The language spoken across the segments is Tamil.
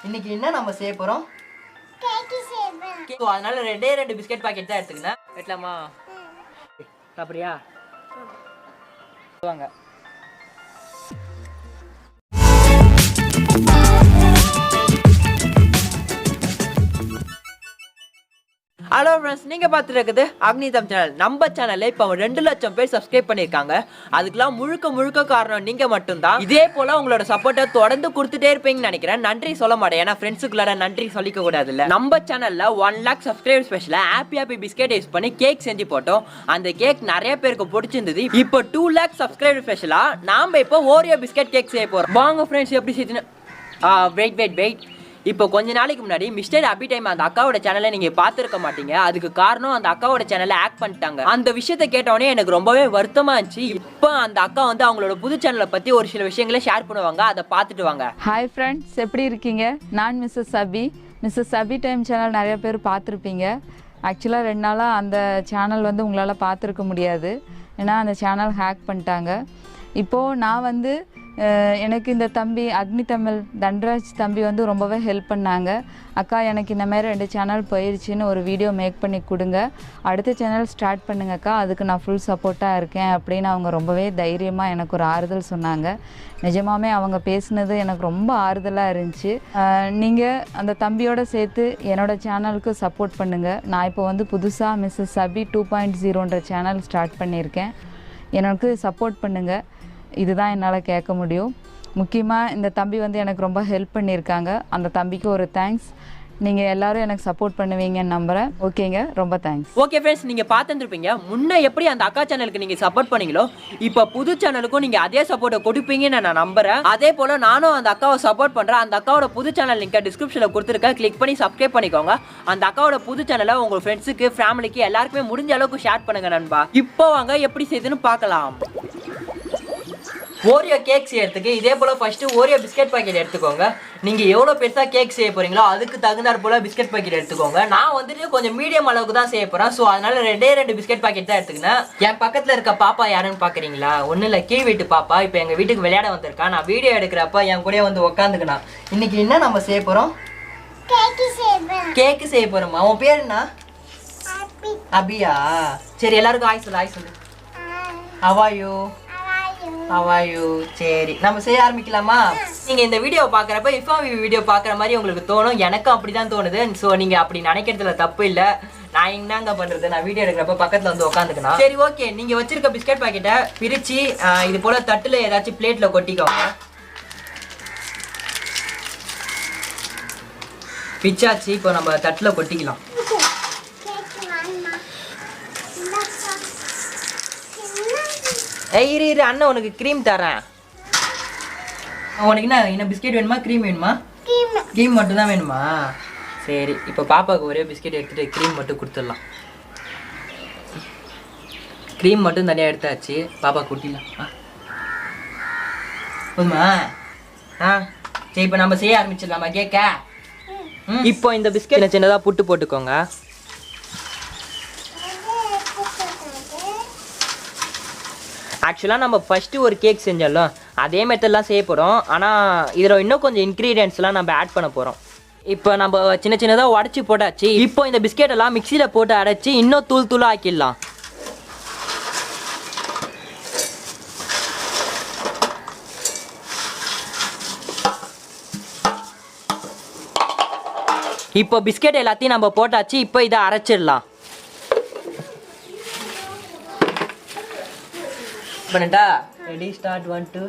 இன்னைக்கு என்ன நம்ம செய்ய போறோம்? கேக். அதனால ரெண்டு பிஸ்கட் பாக்கெட் தான் எடுத்துக்கணும். வெட்டலாமா? சாப்பிடுறியா? வாங்க. ஹலோ ஃப்ரெண்ட்ஸ், நீங்கள் பார்த்துருக்குது அக்னி சேனல். நம்ம சேனலில் இப்போ 2 லட்சம் பேர் சப்ஸ்கிரைப் பண்ணியிருக்காங்க. அதுக்கெல்லாம் முழுக்க காரணம் நீங்கள் மட்டும்தான். இதே போல் உங்களோட சப்போர்ட்டை தொடர்ந்து கொடுத்துட்டே இருப்பீங்கன்னு நினைக்கிறேன். நன்றி சொல்ல மாட்டேன், ஏன்னா ஃப்ரெண்ட்ஸுக்குள்ளார நன்றி சொல்லிக்க கூடாது இல்லை. நம்ம சேனலில் 1 lakh சப்ஸ்கிரைபர் ஸ்பெஷலாக ஹாப்பி பிஸ்கெட் யூஸ் பண்ணி கேக் செஞ்சு போட்டோம். அந்த கேக் நிறைய பேருக்கு பிடிச்சிருந்தது. இப்போ 2 lakh சப்ஸ்கிரைபர் ஸ்பெஷலாக நாம் இப்போ ஓரியோ பிஸ்கெட் கேக் செய்ய போகிறோம். வாங்க ஃப்ரெண்ட்ஸ், எப்படி செய்யுதுன்னு வெயிட். இப்போ கொஞ்ச நாளைக்கு முன்னாடி மிஸ்டர் அபி டைம் அந்த அக்காவோட சேனலை நீங்கள் பார்த்துருக்க மாட்டீங்க. அதுக்கு காரணம் அந்த அக்காவோட சேனலை ஆக்ட் பண்ணிட்டாங்க. அந்த விஷயத்தை கேட்டோடனே எனக்கு ரொம்பவே வருத்தமாக இருந்துச்சு. இப்போ அந்த அக்கா வந்து அவங்களோட புது சேனலை பற்றி ஒரு சில விஷயங்களை ஷேர் பண்ணுவாங்க. அதை பார்த்துட்டு வாங்க. ஹாய் ஃப்ரெண்ட்ஸ், எப்படி இருக்கீங்க? நான் மிஸ்ஸஸ் அபி டைம் சேனல் நிறைய பேர் பார்த்துருப்பீங்க. ஆக்சுவலாக 2 நாளாக அந்த சேனல் வந்து உங்களால் பார்த்துருக்க முடியாது, ஏன்னா அந்த சேனல் ஹேக் பண்ணிட்டாங்க. இப்போது நான் வந்து எனக்கு இந்த தம்பி அக்னி தன்ராஜ் தம்பி வந்து ரொம்பவே ஹெல்ப் பண்ணாங்க. அக்கா, எனக்கு இந்த மாதிரி 2 சேனல் போயிடுச்சின்னு ஒரு வீடியோ மேக் பண்ணி கொடுங்க, அடுத்த சேனல் ஸ்டார்ட் பண்ணுங்கக்கா, அதுக்கு நான் ஃபுல் சப்போர்ட்டாக இருக்கேன் அப்படின்னு அவங்க ரொம்பவே தைரியமாக எனக்கு ஒரு ஆறுதல் சொன்னாங்க. நிஜமாமே அவங்க பேசுனது எனக்கு ரொம்ப ஆறுதலாக இருந்துச்சு. நீங்கள் அந்த தம்பியோடு சேர்த்து என்னோடய சேனலுக்கு சப்போர்ட் பண்ணுங்கள். நான் இப்போ வந்து புதுசாக மிஸ்ஸஸ் அபி 2.0ன்ற சேனல் ஸ்டார்ட் பண்ணியிருக்கேன். எனக்கு சப்போர்ட் பண்ணுங்கள், இதுதான் என்னால் கேட்க முடியும். முக்கியமாக இந்த தம்பி வந்து எனக்கு ரொம்ப ஹெல்ப் பண்ணியிருக்காங்க. அந்த தம்பிக்கு ஒரு தேங்க்ஸ். நீங்கள் எல்லோரும் எனக்கு சப்போர்ட் பண்ணுவீங்கன்னு நம்புகிறேன். ஓகேங்க, ரொம்ப தேங்க்ஸ். ஓகே ஃப்ரெண்ட்ஸ், நீங்கள் பார்த்துருப்பீங்க முன்னே எப்படி அந்த அக்கா சேனலுக்கு நீங்கள் சப்போர்ட் பண்ணீங்களோ, இப்போ புது சேனலுக்கும் நீங்கள் அதே சப்போர்ட்டை கொடுப்பீங்கன்னு நான் நம்புகிறேன். அதே போல் நானும் அந்த அக்காவை சப்போர்ட் பண்ணுறேன். அந்த அக்காவோட புது சேனல் லிங்கை டிஸ்கிரிப்ஷனில் கொடுத்துருக்கேன், கிளிக் பண்ணி சப்ஸ்கிரைப் பண்ணிக்கோங்க. அந்த அக்காவோட புது சேனலை உங்கள் ஃப்ரெண்ட்ஸுக்கு, ஃபேமிலிக்கு எல்லாருக்குமே முடிஞ்ச அளவுக்கு ஷேர் பண்ணுங்கள் நண்பா. இப்போ வாங்க எப்படி செய்யுதுன்னு பார்க்கலாம். ஓரியோ கேக் செய்யறதுக்கு இதே போல் ஃபஸ்ட்டு ஓரியோ பிஸ்கட் பாக்கெட் எடுத்துக்கோங்க. நீங்கள் எவ்வளோ பெருசாக கேக் செய்ய போகிறீங்களோ அதுக்கு தகுந்தாற் போல் பிஸ்கட் பாக்கெட் எடுத்துக்கோங்க. நான் வந்துட்டு கொஞ்சம் மீடியம் அளவுக்கு தான் செய்ய போகிறேன். ஸோ அதனால் 2 பிஸ்கட் பாக்கெட் தான் எடுத்துக்கினேன். என் பக்கத்தில் இருக்க பாப்பா யாருன்னு பார்க்குறீங்களா? ஒன்றும் இல்லை, கீழ் வீட்டு பாப்பா. இப்போ எங்கள் வீட்டுக்கு விளையாட வந்திருக்கான். நான் வீடியோ எடுக்கிறப்ப என் கூட வந்து உட்காந்துக்கணும். இன்னைக்கு என்ன நம்ம செய்ய போகிறோம்? கேக்கு செய்ய போகிறோமா? உன் பேர் என்ன? அபியா? சரி, எல்லாருக்கும் ஆய் சொல்லு. அவாயு. சரி, நம்ம செய்ய ஆரம்பிக்கலாமா? நீங்கள் இந்த வீடியோவை பார்க்குறப்ப இஃபாவி வீடியோ பார்க்குற மாதிரி உங்களுக்கு தோணும். எனக்கும் அப்படி தான் தோணுது. ஸோ நீங்கள் அப்படி நினைக்கிறதுல தப்பு இல்லை. நான் என்னங்க பண்ணுறது, நான் வீடியோ எடுக்கிறப்ப பக்கத்தில் வந்து உட்காந்துக்கணும். சரி, ஓகே. நீங்கள் வச்சிருக்க பிஸ்கட் பாக்கெட்டை பிரித்து இது போல் தட்டில் ஏதாச்சும் பிளேட்டில் கொட்டிக்கோங்க. பிச்சாச்சு, இப்போ நம்ம தட்டில் கொட்டிக்கலாம். இரு அண்ணன் உனக்கு க்ரீம் தரேன். உனக்கு என்ன பிஸ்கெட் வேணுமா, க்ரீம் வேணுமா? க்ரீம் மட்டும் தான் வேணுமா? சரி, இப்போ பாப்பாவுக்கு ஒரே பிஸ்கெட் எடுத்துகிட்டு க்ரீம் மட்டும் கொடுத்துடலாம். க்ரீம் மட்டும் தனியாக எடுத்தாச்சு, பாப்பா கொட்டிடலாம். போதுமா? சரி, இப்போ நம்ம செய்ய ஆரம்பிச்சிடலாமா கேக்க? இப்போ இந்த பிஸ்கெட் சின்னதாக புட்டு போட்டுக்கோங்க. ஆக்சுவலாக நம்ம ஃபஸ்ட்டு ஒரு கேக் செஞ்சாலும் அதே மெத்தட்லாம் செய்ய போகிறோம். ஆனால் இதில் இன்னும் கொஞ்சம் இன்க்ரீடியன்ட்ஸ்லாம் நம்ம ஆட் பண்ண போகிறோம். இப்போ நம்ம சின்னதாக உடச்சி போட்டாச்சு. இப்போ இந்த பிஸ்கெட்டெல்லாம் மிக்சியில் போட்டு அடைச்சி இன்னும் தூளாக ஆக்கிடலாம். இப்போ பிஸ்கெட் எல்லாத்தையும் நம்ம போட்டாச்சு. இப்போ இதை அரைச்சிடலாம். பண்ணட்டா? Ready, start. 1 2.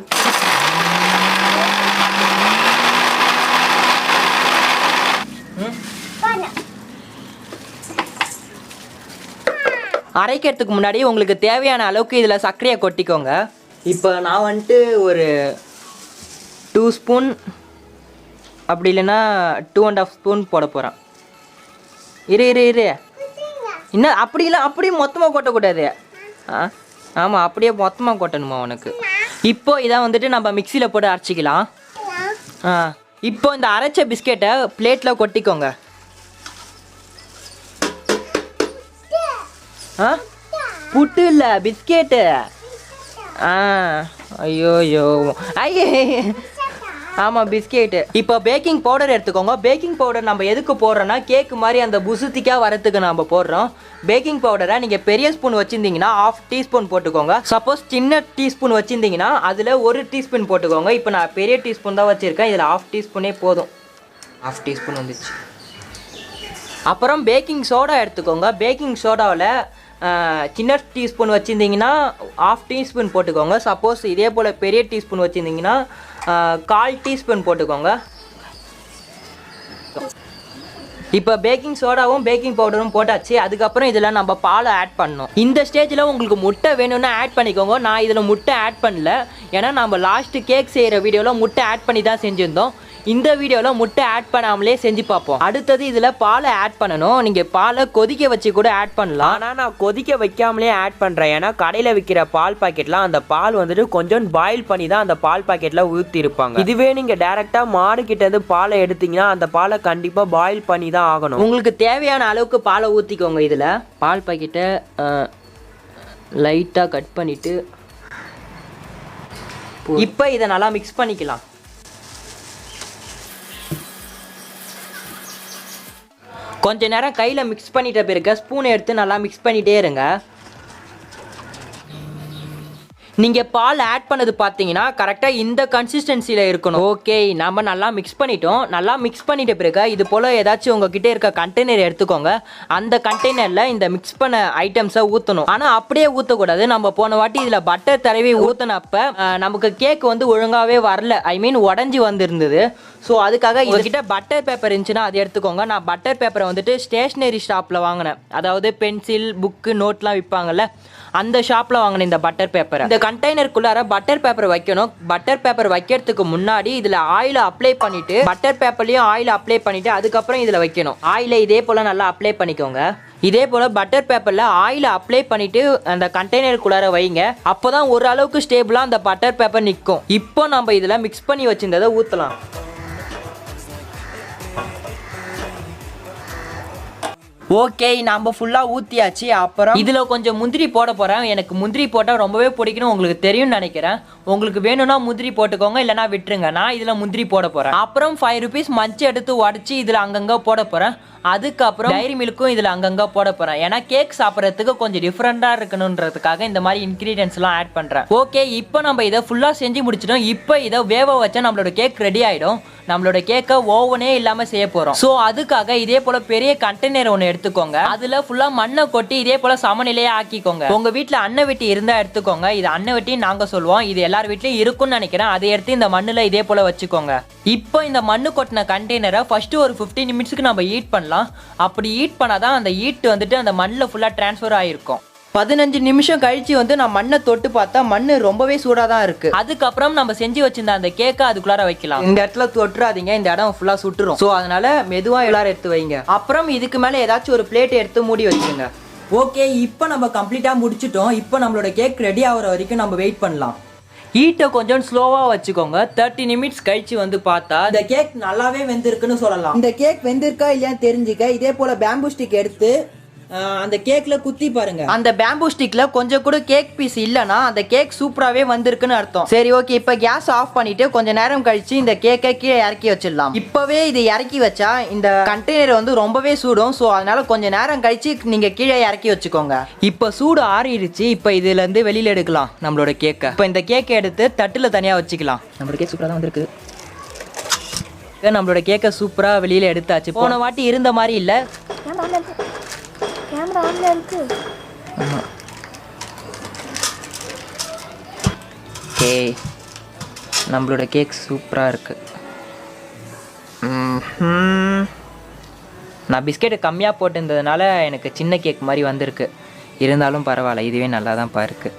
அரைக்கிறதுக்கு முன்னாடி உங்களுக்கு தேவையான அளவுக்கு இதில் சர்க்கரையை கொட்டிக்கோங்க. இப்போ நான் வந்துட்டு ஒரு 2 ஸ்பூன், அப்படி இல்லைன்னா 2.5 ஸ்பூன் போட போகிறேன். இரு இன்னும் அப்படியே மொத்தமாக கொட்டக்கூடாது. ஆமாம், அப்படியே மொத்தமாக கொட்டணுமா உனக்கு? இப்போ இதான் வந்துட்டு நம்ம மிக்சியில் போட்டு அரைச்சிக்கலாம். இப்போ இந்த அரைச்ச பிஸ்கெட்டை பிளேட்டில் கொட்டிக்கோங்க. புட்டு இல்லை, பிஸ்கெட்டு. ஐயோ ஆமாம் பிஸ்கெட்டு. இப்போ பேக்கிங் பவுடர் எடுத்துக்கோங்க. பேக்கிங் பவுடர் நம்ம எதுக்கு போடுறோன்னா கேக்கு மாதிரி அந்த புசுத்திக்காக வரத்துக்கு நம்ம போடுறோம். பேக்கிங் பவுடரை நீங்கள் பெரிய ஸ்பூன் வச்சுருந்தீங்கன்னா 1/2 டீஸ்பூன் போட்டுக்கோங்க. சப்போஸ் சின்ன டீஸ்பூன் வச்சுருந்தீங்கன்னா அதில் 1 டீஸ்பூன் போட்டுக்கோங்க. இப்போ நான் பெரிய டீஸ்பூன் தான் வச்சுருக்கேன். இதில் 1/2 டீஸ்பூனே போதும். 1/2 டீஸ்பூன் வந்துச்சு. அப்புறம் பேக்கிங் சோடா எடுத்துக்கோங்க. பேக்கிங் சோடாவில் சின்ன டீஸ்பூன் வச்சுருந்தீங்கன்னா 1/2 டீஸ்பூன் போட்டுக்கோங்க. சப்போஸ் இதே போல் பெரிய டீஸ்பூன் வச்சுருந்தீங்கன்னா 1/4 டீஸ்பூன் போட்டுக்கோங்க. இப்போ பேக்கிங் சோடாவும் பேக்கிங் பவுடரும் போட்டாச்சு. அதுக்கப்புறம் இதில் நம்ம பாலை ஆட் பண்ணணும். இந்த ஸ்டேஜில் உங்களுக்கு முட்டை வேணும்னா ஆட் பண்ணிக்கோங்க. நான் இதில் முட்டை ஆட் பண்ணல, ஏன்னா நம்ம லாஸ்ட்டு கேக் செய்கிற வீடியோவில் முட்டை ஆட் பண்ணி தான் செஞ்சுருந்தோம். இந்த வீடியோவில் முட்டை ஆட் பண்ணாமலே செஞ்சு பார்ப்போம். அடுத்தது இதில் பாலை ஆட் பண்ணணும். நீங்கள் பாலை கொதிக்க வச்சு கூட ஆட் பண்ணலாம். ஆனால் நான் கொதிக்க வைக்காமலே ஆட் பண்ணுறேன். ஏன்னா கடையில் விற்கிற பால் பாக்கெட்லாம் அந்த பால் வந்துட்டு கொஞ்சம் பாயில் பண்ணி தான் அந்த பால் பாக்கெட்டில் ஊற்றிருப்பாங்க. இதுவே நீங்கள் டேரெக்டாக மாடு கிட்டேருந்து பாலை எடுத்தீங்கன்னா அந்த பாலை கண்டிப்பாக பாயில் பண்ணி தான் ஆகணும். உங்களுக்கு தேவையான அளவுக்கு பாலை ஊற்றிக்கோங்க. இதில் பால் பாக்கெட்டை லைட்டாக கட் பண்ணிவிட்டு இப்போ இதை நல்லா மிக்ஸ் பண்ணிக்கலாம். கொஞ்ச நேரம் கையில் மிக்ஸ் பண்ணிட்ட பிறகு ஸ்பூனை எடுத்து நல்லா மிக்ஸ் பண்ணிகிட்டே இருங்க. நீங்கள் பால் ஆட் பண்ணது பார்த்தீங்கன்னா கரெக்டாக இந்த கன்சிஸ்டன்சியில் இருக்கணும். ஓகே, நம்ம நல்லா மிக்ஸ் பண்ணிட்டோம். நல்லா மிக்ஸ் பண்ணிட்ட பிறகு இது போல் ஏதாச்சும் உங்ககிட்ட இருக்க கண்டெய்னர் எடுத்துக்கோங்க. அந்த கண்டெய்னரில் இந்த மிக்ஸ் பண்ண ஐட்டம்ஸை ஊற்றணும். ஆனால் அப்படியே ஊற்றக்கூடாது. நம்ம போன வாட்டி இதில் பட்டர் தடவி ஊற்றினப்ப நமக்கு கேக் வந்து ஒழுங்காகவே வரல, ஐ மீன் உடஞ்சி வந்திருந்தது. ஸோ அதுக்காக உங்ககிட்ட பட்டர் பேப்பர் இருந்துச்சுன்னா அது எடுத்துக்கோங்க. நான் பட்டர் பேப்பரை வந்துட்டு ஸ்டேஷ்னரி ஷாப்பில் வாங்கினேன். அதாவது பென்சில், புக்கு, நோட்லாம் விற்பாங்கல்ல, அந்த ஷாப்பில் வாங்கின இந்த பட்டர் பேப்பரை இந்த கண்டெய்னருக்குள்ளார பட்டர் பேப்பர் வைக்கணும். பட்டர் பேப்பர் வைக்கிறதுக்கு முன்னாடி இதில் ஆயிலை அப்ளை பண்ணிவிட்டு பட்டர் பேப்பர்லேயும் ஆயில் அப்ளை பண்ணிவிட்டு அதுக்கப்புறம் இதில் வைக்கணும். ஆயிலை இதே போல் நல்லா அப்ளை பண்ணிக்கோங்க. இதே போல் பட்டர் பேப்பரில் ஆயிலை அப்ளை பண்ணிவிட்டு அந்த கண்டெய்னருக்குள்ளார வைங்க. அப்போ தான் ஓரளவுக்கு ஸ்டேபிளாக அந்த பட்டர் பேப்பர் நிற்கும். இப்போ நம்ம இதில் மிக்ஸ் பண்ணி வச்சுருந்ததை ஊற்றலாம். ஓகே, நம்ம ஃபுல்லாக ஊற்றியாச்சு. அப்புறம் இதில் கொஞ்சம் முந்திரி போட போகிறேன். எனக்கு முந்திரி போட்டால் ரொம்பவே பிடிக்கணும், உங்களுக்கு தெரியும்னு நினைக்கிறேன். உங்களுக்கு வேணும்னா முந்திரி போட்டுக்கோங்க, இல்லைனா விட்டுருங்க. நான் இதில் முந்திரி போட போகிறேன். அப்புறம் 5 rupees மஞ்ச் எடுத்து உடச்சி இதில் அங்கங்கே போட போகிறேன். அதுக்கப்புறம் டைரி மில்க்கும் இதில் அங்கங்கே போட போகிறேன். ஏன்னா கேக் சாப்பிட்றதுக்கு கொஞ்சம் டிஃப்ரெண்ட்டாக இருக்கணுன்றதுக்காக இந்த மாதிரி இன்க்ரீடியன்ஸ்லாம் ஆட் பண்ணுறேன். ஓகே, இப்போ நம்ம இதை ஃபுல்லாக செஞ்சு முடிச்சிட்டோம். இப்போ இதை வேக வச்சா நம்மளோட கேக் ரெடி ஆகிடும். நம்மளோட கேக்கை ஓவனே இல்லாமல் செய்ய போகிறோம். ஸோ அதுக்காக இதே போல் பெரிய கண்டெய்னர் ஒன்று எடுத்துக்கோங்க. அதில் ஃபுல்லாக மண்ணை கொட்டி இதே போல் சமநிலையாக ஆக்கிக்கோங்க. உங்கள் வீட்டில் அன்னை வெட்டி இருந்தால் எடுத்துக்கோங்க. இது அன்னை வெட்டின்னு நாங்கள் சொல்லுவோம். இது எல்லார் வீட்லையும் இருக்கும்னு நினைக்கிறேன். அதை எடுத்து இந்த மண்ணில் இதே போல் வச்சுக்கோங்க. இப்போ இந்த மண்ணு கொட்டின கண்டெய்னரை ஃபஸ்ட்டு ஒரு 15 நிமிஷத்துக்கு நம்ம ஹீட் பண்ணலாம். அப்படி ஹீட் பண்ணாதான் அந்த ஹீட் வந்துட்டு அந்த மண்ணில் ஃபுல்லாக ட்ரான்ஸ்ஃபர் ஆகிருக்கும். 15 நிமிஷம் கழிச்சு வந்து நான் மண்ணை தொட்டு பார்த்தா மண்ணு ரொம்பவே சூடாக தான் இருக்கு. அதுக்கப்புறம் நம்ம செஞ்சு வச்சிருந்த அந்த கேக்கை அதுக்குள்ளார வைக்கலாம். இந்த இடத்துல தொட்டுறாதீங்க, இந்த இடம் ஃபுல்லாக சுட்டுரும். ஸோ அதனால மெதுவாக எல்லாரும் எடுத்து வைங்க. அப்புறம் இதுக்கு மேலே ஏதாச்சும் ஒரு பிளேட் எடுத்து மூடி வச்சுங்க. ஓகே, இப்போ நம்ம கம்ப்ளீட்டாக முடிச்சிட்டோம். இப்போ நம்மளோட கேக் ரெடி ஆகிற வரைக்கும் நம்ம வெயிட் பண்ணலாம். ஹீட்டை கொஞ்சம் ஸ்லோவாக வச்சுக்கோங்க. 30 நிமிட்ஸ் கழிச்சு வந்து பார்த்தா இந்த கேக் நல்லாவே வெந்திருக்குன்னு சொல்லலாம். இந்த கேக் வெந்திருக்கா இல்லையான்னு தெரிஞ்சுக்க இதே போல பேம்பூ ஸ்டிக் எடுத்து அந்த கேக்ல குத்தி பாருங்க. அந்த பேம்பூ ஸ்டிக்ல கொஞ்சம் கூட கேக் பீஸ் இல்லைன்னா அந்த கேக் சூப்பராகவே வந்திருக்குன்னு அர்த்தம். சரி, ஓகே, இப்போ கேஸ் ஆஃப் பண்ணிட்டு கொஞ்ச நேரம் கழிச்சு இந்த கேக்கை கீழே இறக்கி வச்சிடலாம். இப்பவே இது இறக்கி வச்சா இந்த கண்டெய்னர் வந்து ரொம்பவே சூடும். ஸோ அதனால கொஞ்ச நேரம் கழிச்சு நீங்க கீழே இறக்கி வச்சுக்கோங்க. இப்போ சூடு ஆறிடுச்சு. இப்போ இதுல இருந்து வெளியில எடுக்கலாம் நம்மளோட கேக்கை. இப்போ இந்த கேக்கை எடுத்து தட்டுல தனியா வச்சுக்கலாம். நம்மளோட கேக் சூப்பராக தான் வந்திருக்கு. நம்மளோட கேக்கை சூப்பரா வெளியில எடுத்தாச்சு. போன வாட்டி இருந்த மாதிரி இல்லை. கேமரா ஆன்ல இருக்கு. ஆமா. ஓகே, நம்மளோட கேக் சூப்பராக இருக்கு. நான் பிஸ்கெட்டு கம்மியாக போட்டிருந்ததுனால எனக்கு சின்ன கேக் மாதிரி வந்திருக்கு. இருந்தாலும் பரவாயில்ல, இதுவே நல்லா தான் இருக்கு.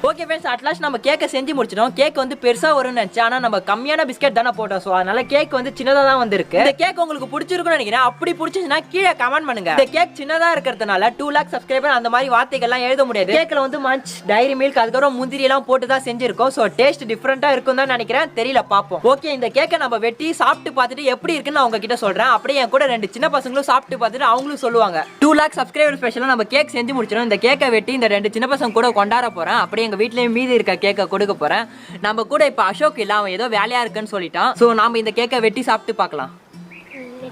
ஓகே ஃப்ரெண்ட்ஸ், அட்லாஸ்ட் நம்ம கேக்கை செஞ்சு முடிச்சிட்டோம். கேக் வந்து பெருசாக வரும்னு நினச்சேன். ஆனால் நம்ம கம்மியான பிஸ்கெட் தானே போட்டோம். ஸோ அதனால கேக் வந்து சின்னதாக தான் வந்திருக்கு. இந்த கேக் உங்களுக்கு பிடிச்சிருக்குன்னு நினைக்கிறேன். அப்படி பிடிச்சிச்சுன்னா கீழே கமெண்ட் பண்ணுங்க. இந்த கேக் சின்னதாக இருக்கிறதுனால 2 lakh சப்ஸ்கிரைபர் அந்த மாதிரி வார்த்தைகள்லாம் எழுத முடியாது. கேக்கில் வந்து மஞ்ச், டைரி மில்க், அதுக்கப்புறம் முந்திரி எல்லாம் போட்டு தான் செஞ்சிருக்கோம். ஸோ டேஸ்ட் டிஃப்ரெண்ட்டாக இருக்கும் தான் நினைக்கிறேன். தெரியல, பார்ப்போம். ஓகே, இந்த கேக்கை நம்ம வெட்டி சாப்பிட்டு பார்த்துட்டு எப்படி இருக்குன்னு நான் உங்ககிட்ட சொல்கிறேன். அப்படியே என் கூட 2 சின்ன பசங்களும் சாப்பிட்டு பார்த்துட்டு அவங்களும் சொல்லுவாங்க. 2 lakh சப்ஸ்கிரைபர் ஸ்பெஷலாக நம்ம கேக் செஞ்சு முடிச்சிடும். இந்த கேக்கை வெட்டி இந்த 2 சின்ன பசங்க கூட கொண்டாட போகிறேன். அப்படியே எங்கள் வீட்லேயும் மீதி இருக்க கேக்கை கொடுக்க போகிறேன். நம்ம கூட இப்போ அசோக் இல்லை, அவன் ஏதோ வேலையாக இருக்குன்னு சொல்லிட்டான். ஸோ நாம் இந்த கேக்கை வெட்டி சாப்பிட்டு பார்க்கலாம்.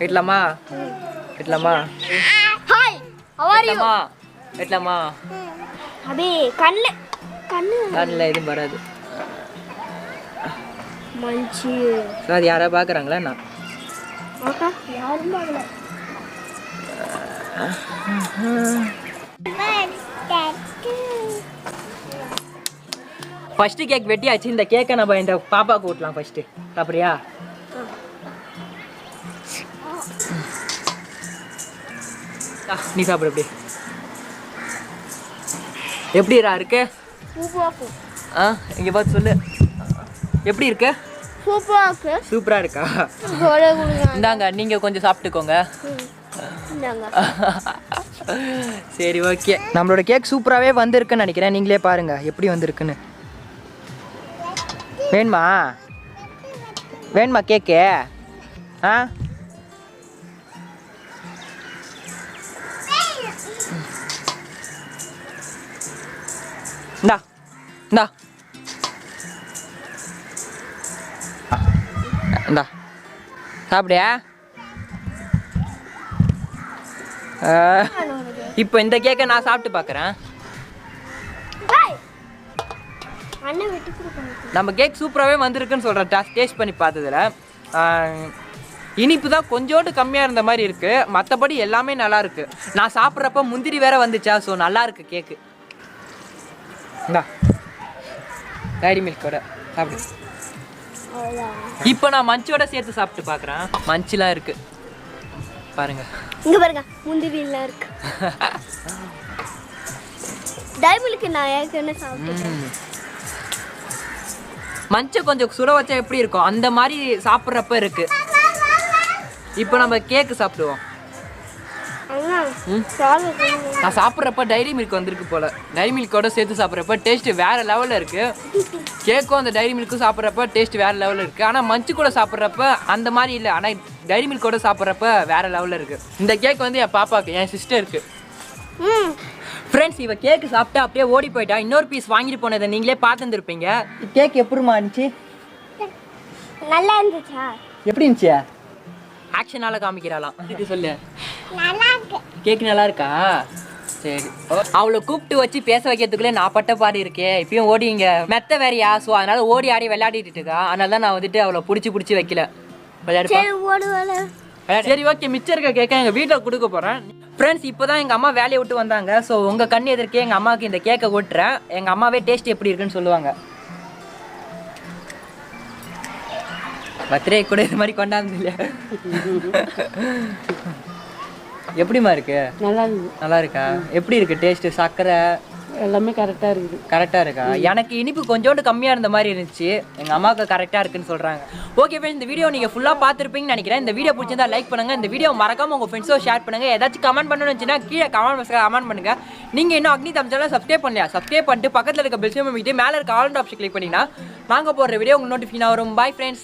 வெட்டலாமா? வெட்டலாமா? வெட்டலாமா? வெட்டலாமா? அபே கண்ணு கண்ணில் எதுவும் வராது. மஞ்சி அது யாரா பார்க்குறாங்களா? நான் யாரும் பார்க்கல. ஃபர்ஸ்ட் கேக் வெட்டியாச்சு. இந்த கேக்கை நம்ம இந்த பாப்பாவுக்கு ஊட்டலாம் ஃபர்ஸ்ட். அப்படியா? நீ சாப்பிடு. எப்படி எப்படிடா இருக்கு? இங்க பார்த்து சொல்லு, எப்படி இருக்கு? சூப்பரா இருக்கா? இந்தாங்க, நீங்க கொஞ்சம் சாப்பிட்டுக்கோங்க. சரி, ஓகே. நம்மளோட கேக் சூப்பராகவே வந்திருக்குன்னு நினைக்கிறேன். நீங்களே பாருங்க எப்படி வந்திருக்குன்னு. வேணுமா? வேணுமா கேக்கு? ஆ, இந்தா இந்தா இந்தா சாப்பிடியா? இப்போ இந்த கேக்கை நான் சாப்பிட்டு பார்க்குறேன். நம்ம கேக் சூப்பராகவே வந்திருக்குன்னு சொல்கிறேன். டேஸ்ட் பண்ணி பார்த்ததுல இனிப்பு தான் கொஞ்சோண்டு கம்மியாக இருந்த மாதிரி இருக்குது. மற்றபடி எல்லாமே நல்லா இருக்குது. நான் சாப்பிட்றப்ப முந்திரி வேற வந்துச்சா, ஸோ நல்லா இருக்குது கேக்கு. இந்தா டைரி மில்கோட சாப்பிடு. இப்போ நான் மஞ்சோட சேர்த்து சாப்பிட்டு பார்க்குறேன். மஞ்செலாம் இருக்குது பாருங்க. இங்க பாருங்க, முந்திரி எல்லாம் இருக்கு. டைரி மில்க் நான் ஏற்கனவே சாப்பிட்டேன். மஞ்சை கொஞ்சம் சுட வச்சா எப்படி இருக்கும் அந்த மாதிரி சாப்பிட்றப்ப இருக்கு. இப்போ நம்ம கேக்கு சாப்பிடுவோம். நான் சாப்பிட்றப்ப டைரி மில்க் வந்திருக்கு போல. டைரி மில்கோட சேர்த்து சாப்பிட்றப்ப டேஸ்ட் வேற லெவலில் இருக்கு. கேக்கும் அந்த டைரி மில்க்கும் சாப்பிட்றப்ப டேஸ்ட் வேற லெவலில் இருக்கு. ஆனால் மஞ்சு கூட சாப்பிட்றப்ப அந்த மாதிரி இல்லை. ஆனால் டைரி மில்கோட சாப்பிட்றப்ப வேற லெவலில் இருக்கு. இந்த கேக் வந்து என் பாப்பாவுக்கு, என் சிஸ்டருக்கு. ஃப்ரெண்ட்ஸ், இவ கேக்கு சாப்பிட்டு அப்படியே ஓடி போயிட்டா. இன்னொரு பீஸ் வாங்கிட்டு போனதை நீங்களே பார்த்துருப்பீங்க. கேக் எப்படிமா இருந்துச்சு? நல்லா இருந்துச்சா? எப்படி இருந்துச்சு? ஆக்ஷனால காமிக்கிறாளாம். இது சொல்லு. கேக் நல்லா இருக்கா? சரி. அவளை கூப்பிட்டு வச்சு பேச வைக்கிறதுக்குள்ளே நான் பட்ட பாடு இருக்கேன். இப்பயும் ஓடி இங்கே மெத்த வேறையா, ஸோ அதனால ஓடி ஆடி விளையாடிட்டு இருக்கா. அதனால தான் நான் வந்துட்டு அவளை பிடிச்சி வைக்கல. விளையாடுப்பா. சரி, ஓகே. மிச்சம் இருக்க கேக்கை எங்கள் வீட்டில் கொடுக்க போகிறேன். ஃப்ரெண்ட்ஸ், இப்போ தான் எங்கள் அம்மா வேலையை விட்டு வந்தாங்க. ஸோ உங்கள் கண் எதிர்க்கே எங்கள் அம்மாவுக்கு இந்த கேக்கை ஓட்டுறேன். எங்கள் அம்மாவே டேஸ்ட் எப்படி இருக்குன்னு சொல்லுவாங்க. பர்த்டே கூட இது மாதிரி கொண்டாந்து இல்லையா? எப்படிமா இருக்கு? நல்லா இருக்கா? எப்படி இருக்கு டேஸ்ட்? சர்க்கரை எல்லாமே கரெக்டாக இருக்குது. கரெக்டாக இருக்கா? எனக்கு இனிப்பு கொஞ்சோண்டு கம்மியாக இருந்த மாதிரி இருந்துச்சு. எங்கள் அம்மாவுக்கு கரெக்டாக இருக்குன்னு சொல்கிறாங்க. ஓகே ஃப்ரெண்ட்ஸ், இந்த வீடியோ நீங்கள் ஃபுல்லாக பார்த்துருப்பீங்கன்னு நினைக்கிறேன். இந்த வீடியோ பிடிச்சிருந்தா லைக் பண்ணுங்கள். இந்த வீடியோ மறக்காம உங்கள் ஃப்ரெண்ட்ஸோ ஷேர் பண்ணுங்கள். ஏதாச்சும் கமெண்ட் பண்ணணும்னு வச்சுன்னா கீழே கமெண்ட் பாக்ஸில் கமெண்ட் பண்ணுங்கள். நீங்கள் இன்னும் அக்னி தம் சேனலை சப்ஸ்கிரைப் பண்ணலையா? சப்ஸ்கிரைப் பண்ணிட்டு பக்கத்தில் இருக்க பெல் சிம்பல் அமைக்கிட்டு மேலே இருக்க ஆல் ஆப்ஷன் கிளிக் பண்ணிங்கன்னா நாங்கள் போடுற வீடியோ உங்களுக்கு நோட்டிஃபிகேஷன் வரும். Bye friends.